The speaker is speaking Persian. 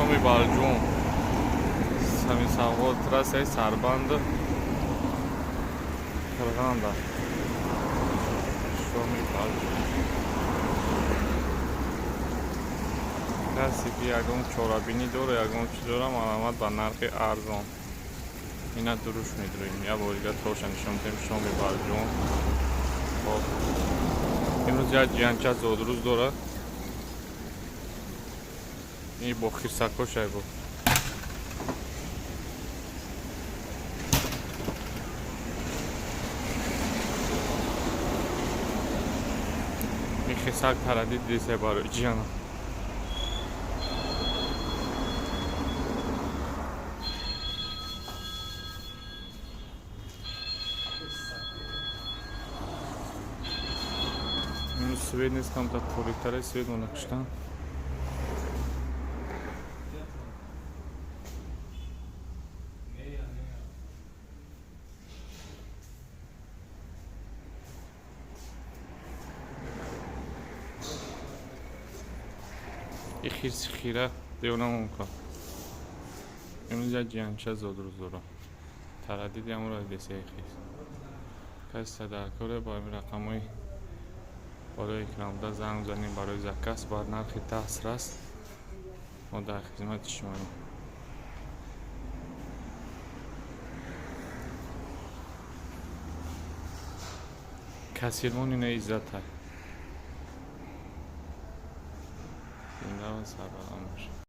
شومی بالجون سمی سواد ترس سربند کرغانده شومی بالجون کسی که یکم چورابینی دوره یکم چی دارم علامت با نرخ ارزان اینا دروش میدرویم یا بوریگه توشن شمتیم شومی بالجون خب امروز یا جیانچه زودروز دوره این با خیرسکوش های بود این خیرسک تردید دیسه بارو جیانا امروز سوید نیست کم تا توریکتره سوید منکشتن این خیرسی خیره دیونم اونکا امروز یا جیانچه زودروز دورم تردیدی همون رو دیسه خیز کسی تدرکاره با این رقم های برای اکرامده زنگ زنیم برای زکس بر نرخ تحصر است ما در خدمت شماییم کسیرمون اینه عزت های زنده و سربلند باشه